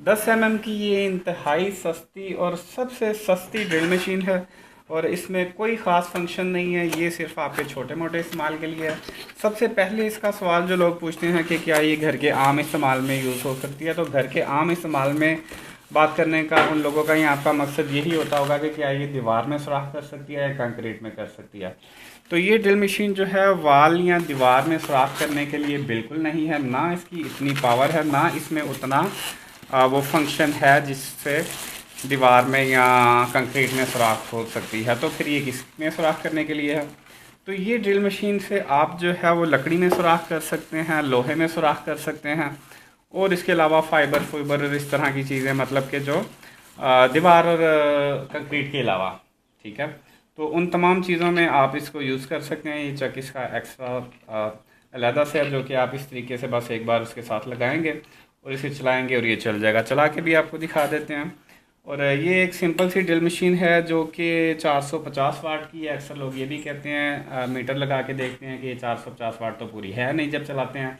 10 mm की ये इंतहाई सस्ती और सबसे सस्ती ड्रिल मशीन है और इसमें कोई ख़ास फंक्शन नहीं है। ये सिर्फ आपके छोटे मोटे इस्तेमाल के लिए है। सबसे पहले इसका सवाल जो लोग पूछते हैं कि क्या ये घर के आम इस्तेमाल में यूज़ हो सकती है, तो घर के आम इस्तेमाल में बात करने का उन लोगों का यहाँ आपका मकसद यही होता होगा कि क्या ये दीवार में सुराख कर सकती है या कंक्रीट में कर सकती है। तो ये ड्रिल मशीन जो है वाल या दीवार में सुराख करने के लिए बिल्कुल नहीं है। ना इसकी इतनी पावर है, ना इसमें उतना वो फंक्शन है जिससे दीवार में या कंक्रीट में सुराख हो सकती है। तो फिर ये किस में सुराख करने के लिए है? तो ये ड्रिल मशीन से आप जो है वो लकड़ी में सुराख कर सकते हैं, लोहे में सुराख कर सकते हैं और इसके अलावा फाइबर फुइबर और इस तरह की चीज़ें, मतलब कि जो दीवार और कंक्रीट के अलावा, ठीक है। तो उन तमाम चीज़ों में आप इसको यूज़ कर सकते हैं। ये चक इसका एक्स्ट्रा अलहदा से है, जो कि आप इस तरीके से बस एक बार उसके साथ लगाएंगे और इसे चलाएंगे और ये चल जाएगा। चला के भी आपको दिखा देते हैं। और ये एक सिंपल सी ड्रिल मशीन है जो कि 450 वाट की है। अक्सर लोग ये भी कहते हैं, मीटर लगा के देखते हैं कि ये 450 वाट तो पूरी है नहीं जब चलाते हैं।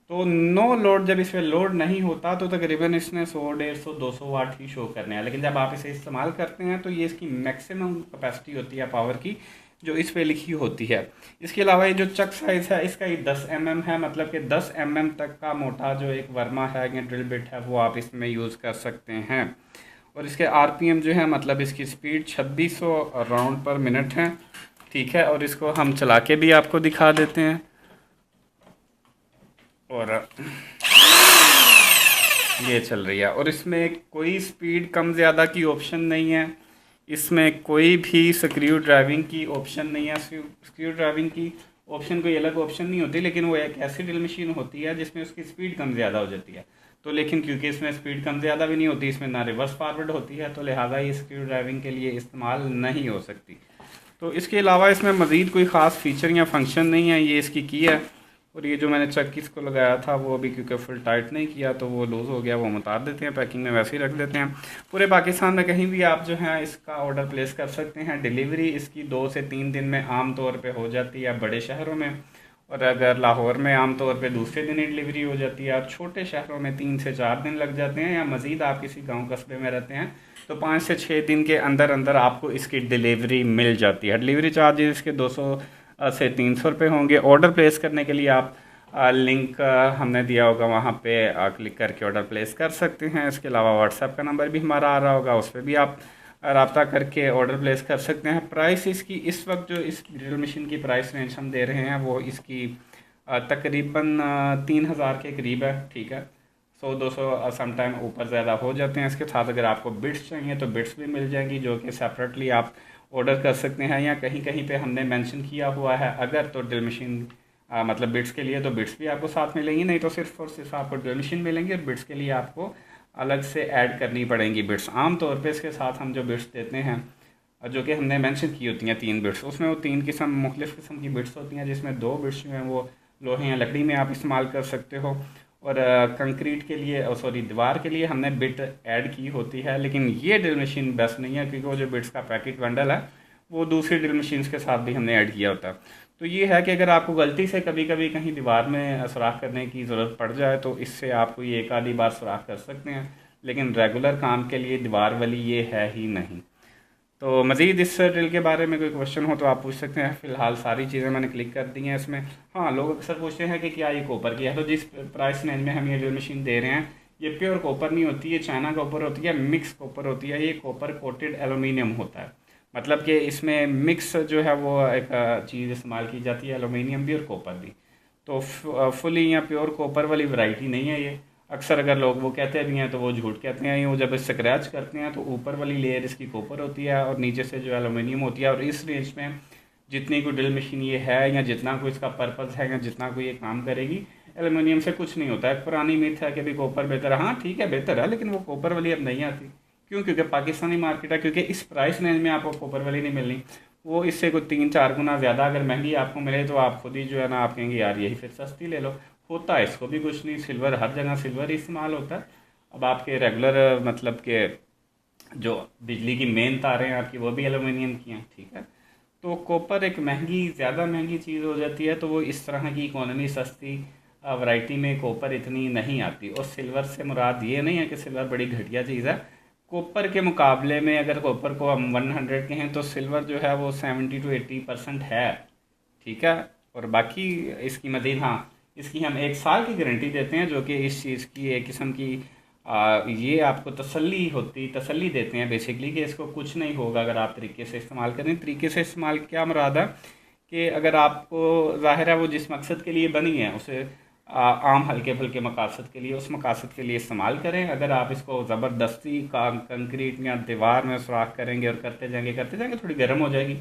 तो नो लोड, जब इस पर लोड नहीं होता तो तकरीबन इसने 100, 150, 200 वाट ही शो करने हैं। लेकिन जब आप इसे इस्तेमाल करते हैं तो ये इसकी मैक्सिमम कैपेसिटी होती है पावर की, जो इस पे लिखी होती है। इसके अलावा ये जो चक साइज़ है इसका, ये 10 mm है, मतलब कि 10 mm तक का मोटा जो एक वर्मा है या ड्रिल बिट है वो आप इसमें यूज़ कर सकते हैं। और इसके RPM जो है, मतलब इसकी स्पीड 2600 राउंड पर मिनट है, ठीक है। और इसको हम चला के भी आपको दिखा देते हैं। और ये चल रही है और इसमें कोई स्पीड कम ज़्यादा की ऑप्शन नहीं है। इसमें कोई भी स्क्रू ड्राइविंग की ऑप्शन नहीं है। स्क्रू ड्राइविंग की ऑप्शन कोई अलग ऑप्शन नहीं होती, लेकिन वो एक ऐसी ड्रिल मशीन होती है जिसमें उसकी स्पीड कम ज़्यादा हो जाती है। तो लेकिन क्योंकि इसमें स्पीड कम ज़्यादा भी नहीं होती, इसमें ना रिवर्स फॉरवर्ड होती है, तो लिहाजा ये स्क्रू ड्राइविंग के लिए इस्तेमाल नहीं हो सकती। तो इसके अलावा इसमें मज़ीद कोई ख़ास फीचर या फंक्शन नहीं है। ये इसकी की है। और ये जो मैंने चक इसको लगाया था वो अभी क्योंकि फुल टाइट नहीं किया तो वो लूज़ हो गया, वो हम उतार देते हैं, पैकिंग में वैसे ही रख देते हैं। पूरे पाकिस्तान में कहीं भी आप जो है इसका ऑर्डर प्लेस कर सकते हैं। डिलीवरी इसकी 2 से 3 दिन में आम तौर पे हो जाती है बड़े शहरों में, और अगर लाहौर में आम तौर पे दूसरे दिन ही डिलीवरी हो जाती है। और छोटे शहरों में 3 से 4 दिन लग जाते हैं, या मज़ीद आप किसी गाँव कस्बे में रहते हैं तो 5 से 6 दिन के अंदर अंदर आपको इसकी डिलीवरी मिल जाती है। डिलीवरी चार्जेस इसके 200 से 300 रुपये होंगे। ऑर्डर प्लेस करने के लिए आप लिंक हमने दिया होगा, वहाँ पे क्लिक करके ऑर्डर प्लेस कर सकते हैं। इसके अलावा व्हाट्सएप का नंबर भी हमारा आ रहा होगा, उस पर भी आप रब्ता करके ऑर्डर प्लेस कर सकते हैं। प्राइस इसकी इस वक्त जो इस ड्रिल मशीन की प्राइस रेंज हम दे रहे हैं वो इसकी तकरीबन 3000 के करीब है, ठीक है। 100-200 समटाइम ऊपर ज़्यादा हो जाते हैं। इसके साथ अगर आपको बिट्स चाहिए तो बिट्स भी मिल जाएंगी, जो कि सेपरेटली आप ऑर्डर कर सकते हैं, या कहीं कहीं पे हमने मेंशन किया हुआ है अगर तो ड्रिल मशीन मतलब बिट्स के लिए तो बिट्स भी आपको साथ मिलेंगी, नहीं तो सिर्फ और सिर्फ आपको ड्रिल मशीन मिलेंगे। और बिट्स के लिए आपको अलग से ऐड करनी पड़ेंगी बिट्स। आम तौर पे इसके साथ हम जो बिट्स देते हैं, जो कि हमने मेंशन की होती हैं 3 बिट्स, उसमें वो 3 किस्म मुख्तलिफ़ किस्म की बिट्स होती हैं, जिसमें 2 बिट्स जो हैं वो लोहे या लकड़ी में आप इस्तेमाल कर सकते हो। और कंक्रीट के लिए, सॉरी दीवार के लिए हमने बिट ऐड की होती है। लेकिन ये ड्रिल मशीन बेस्ट नहीं है, क्योंकि वो जो बिट्स का पैकेट बंडल है वो दूसरी ड्रिल मशीन्स के साथ भी हमने ऐड किया होता है। तो ये है कि अगर आपको गलती से कभी कभी कहीं दीवार में सुराख करने की ज़रूरत पड़ जाए तो इससे आपको ये एक आधी बार सुराख कर सकते हैं, लेकिन रेगुलर काम के लिए दीवार वाली ये है ही नहीं। तो मज़ीद इस ड्रिल के बारे में कोई क्वेश्चन हो तो आप पूछ सकते हैं। फ़िलहाल सारी चीज़ें मैंने क्लिक कर दी हैं इसमें। हाँ, लोग अक्सर पूछते हैं कि क्या ये कॉपर की है, तो जिस प्राइस रेंज में हम ये ड्रिल मशीन दे रहे हैं ये प्योर कॉपर नहीं होती, ये चाइना कॉपर होती है, मिक्स कॉपर होती है। ये कॉपर कोटेड एलुमिनियम होता है, मतलब कि इसमें मिक्स जो है वो एक चीज़ इस्तेमाल की जाती है, एलुमिनियम भी और कॉपर भी। तो फुली या प्योर कॉपर वाली वैरायटी नहीं है ये। अक्सर अगर लोग वो कहते भी हैं तो वो झूठ कहते हैं। वो जब स्क्रैच करते हैं तो ऊपर वाली लेयर इसकी कॉपर होती है और नीचे से जो एलुमिनियम होती है। और इस रेंज में जितनी कोई ड्रिल मशीन ये है, या जितना कोई इसका पर्पज़ है, या जितना कोई ये काम करेगी, एलुमिनियम से कुछ नहीं होता है। पुरानी मिथ है कि भाई कॉपर बेहतर है। हाँ ठीक है, बेहतर है, लेकिन वो कॉपर वाली अब नहीं आती। क्यों? क्योंकि पाकिस्तानी मार्केट है, क्योंकि इस प्राइस रेंज में आपको कॉपर वाली नहीं मिलनी। वो इससे कोई 3-4 गुना ज़्यादा अगर महंगी आपको मिले तो आप खुद ही जो है ना, आप कहेंगे यार यही फिर सस्ती ले लो। होता है इसको भी कुछ नहीं, सिल्वर हर जगह सिल्वर ही इस्तेमाल होता है। अब आपके रेगुलर मतलब के जो बिजली की मेन तारें हैं आपकी वो भी एलुमिनियम की हैं, ठीक है। तो कॉपर एक महंगी, ज़्यादा महंगी चीज़ हो जाती है, तो वो इस तरह की इकोनॉमी सस्ती वैरायटी में कॉपर इतनी नहीं आती। और सिल्वर से मुराद ये नहीं है कि सिल्वर बड़ी घटिया चीज़ है। कॉपर के मुकाबले में अगर कॉपर को हम 100 के हैं तो सिल्वर जो है वो 70 to 80% है। ठीक है। और बाकी इसकी मज़ीद, हाँ, इसकी हम 1 साल की गारंटी देते हैं, जो कि इस चीज़ की एक किस्म की ये आपको तसल्ली देते हैं बेसिकली, कि इसको कुछ नहीं होगा अगर आप तरीके से इस्तेमाल करें। तरीके से इस्तेमाल क्या मुराद है कि अगर आपको ज़ाहिर है वो जिस मकसद के लिए बनी है उसे आम हल्के फुल्के मकासद के लिए, उस मकासद के लिए इस्तेमाल करें। अगर आप इसको ज़बरदस्ती का कंक्रीट या दीवार में सुराख करेंगे और करते जाएंगे थोड़ी गर्म हो जाएगी।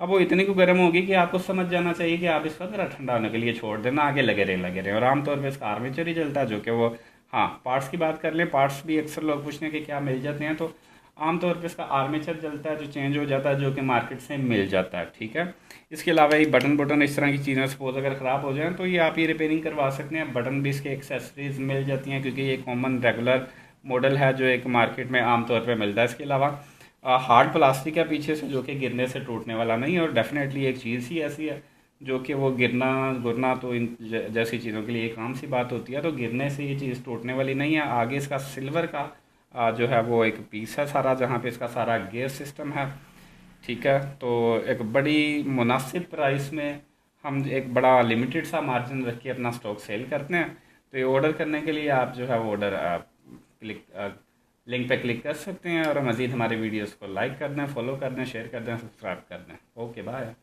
अब वो इतनी को गर्म होगी कि आपको समझ जाना चाहिए कि आप इसको ज़रा ठंडा होने के लिए छोड़ देना, आगे लगे रहे। और आमतौर पर इसका आर्मेचर ही चलता है, जो कि वो, हाँ, पार्ट्स की बात कर लें, पार्ट्स भी अक्सर लोग पूछते हैं कि क्या मिल जाते हैं, तो आमतौर पे इसका आर्मेचर चलता है जो चेंज हो जाता है, जो कि मार्केट से मिल जाता है। ठीक है। इसके अलावा ये बटन इस तरह की चीज़ें सपोज अगर ख़राब हो जाएं तो ये आप ये रिपेयरिंग करवा सकते हैं। बटन भी इसके एक्सेसरीज मिल जाती हैं, क्योंकि ये कॉमन रेगुलर मॉडल है जो एक मार्केट में आमतौर पर मिलता है। इसके अलावा हार्ड प्लास्टिक है पीछे से, जो कि गिरने से टूटने वाला नहीं है। और डेफिनेटली एक चीज़ ही ऐसी है जो कि वो गिरना गुरना तो इन जैसी चीज़ों के लिए एक आम सी बात होती है, तो गिरने से ये चीज़ टूटने वाली नहीं है। आगे इसका सिल्वर का जो है वो एक पीस है सारा, जहाँ पे इसका सारा गियर सिस्टम है। ठीक है। तो एक बड़ी मुनासिब प्राइस में हम एक बड़ा लिमिटेड सा मार्जिन रख के अपना स्टॉक सेल करते हैं। तो ये ऑर्डर करने के लिए आप जो है वो ऑर्डर क्लिक लिंक पे क्लिक कर सकते हैं। और मज़ीद हमारे वीडियोस को लाइक कर दें, फॉलो कर दें, शेयर कर दें, सब्सक्राइब कर दें। Okay, bye.